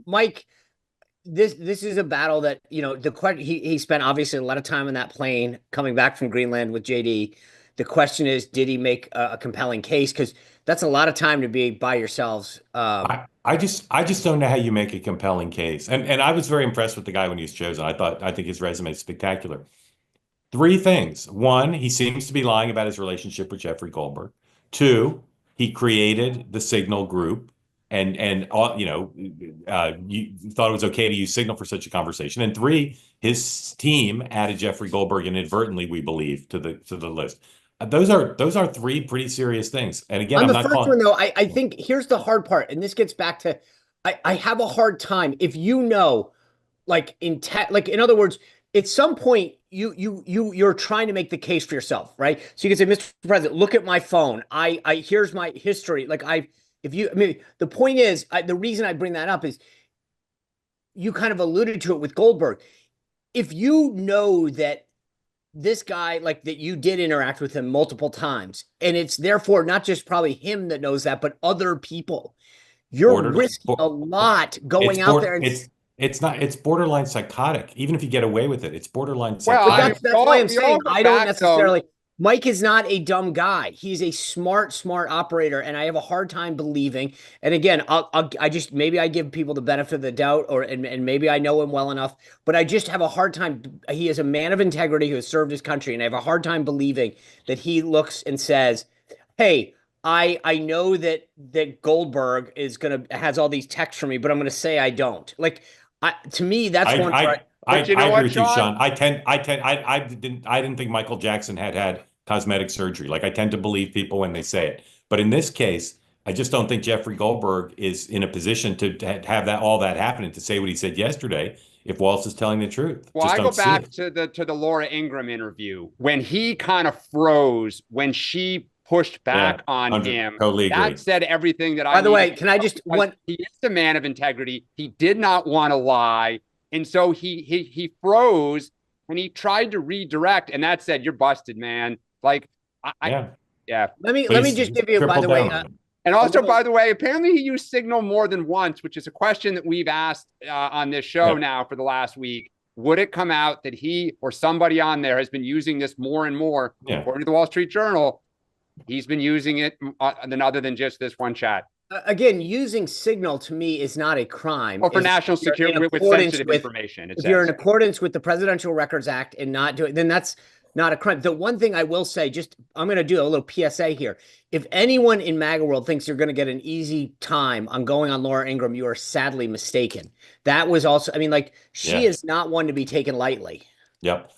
Mike, this is a battle that, the question he spent obviously a lot of time on that plane coming back from Greenland with JD. The question is, did he make a compelling case? Because that's a lot of time to be by yourselves. I just don't know how you make a compelling case. And I was very impressed with the guy when he was chosen. I think his resume is spectacular. Three things. One, he seems to be lying about his relationship with Jeffrey Goldberg. Two, he created the Signal group and you thought it was okay to use Signal for such a conversation. And three, his team added Jeffrey Goldberg inadvertently, we believe, to the list. Those are three pretty serious things. And again, On I'm the not first one, calling. though, I think here's the hard part, and this gets back to I have a hard time if like in other words, at some point you're trying to make the case for yourself, right? So you can say, Mr. President, look at my phone. I here's my history. Like if you, I mean, the point is, the reason I bring that up is you kind of alluded to it with Goldberg. If you know that this guy, like that you did interact with him multiple times, and it's therefore not just probably him that knows that, but other people, you're Border, risking a lot it's going out there border, and it's not, it's borderline psychotic. Even if you get away with it, it's borderline Well, but I mean, psychotic. that's why I'm we all saying go I don't back though. necessarily. Mike is not a dumb guy. He's a smart operator, and I have a hard time believing. And again, I just maybe I give people the benefit of the doubt, and maybe I know him well enough, but I just have a hard time. He is a man of integrity who has served his country, and I have a hard time believing that he looks and says, "Hey, I know that Goldberg has all these texts for me, but I'm gonna say I don't." Like, to me, that's I one where I I, But you I know agree what, with you, Sean? Sean. I didn't think Michael Jackson had cosmetic surgery. Like I tend to believe people when they say it. But in this case, I just don't think Jeffrey Goldberg is in a position to have that all that happen and to say what he said yesterday if Waltz is telling the truth. Well, Just I go don't see back it. to the Laura Ingraham interview when he kind of froze when she pushed Yeah, back on 100, him. totally That agree. said everything that I by the needed way, to can I know just because one he is a man of integrity. He did not want to lie, and so he froze and he tried to redirect, and that said, "You're busted, man." Like I Yeah, yeah. but let me just he's give you, by tripled the way, down on it. And a also, little. by the way, apparently he used Signal more than once, which is a question that we've asked on this show Yeah, now for the last week. Would it come out that he or somebody on there has been using this more and more? yeah. According to the Wall Street Journal, he's been using it than other than just this one chat. Again, using Signal to me is not a crime. Or for Is national you're in security with accordance sensitive with information, it if you're in says. accordance with the Presidential Records Act and not doing, then that's not a crime. The one thing I will say, just I'm going to do a little PSA here. If anyone in MAGA world thinks you're going to get an easy time on going on Laura Ingraham, you are sadly mistaken. That was also, I mean, like she Yeah. is not one to be taken lightly. Yep.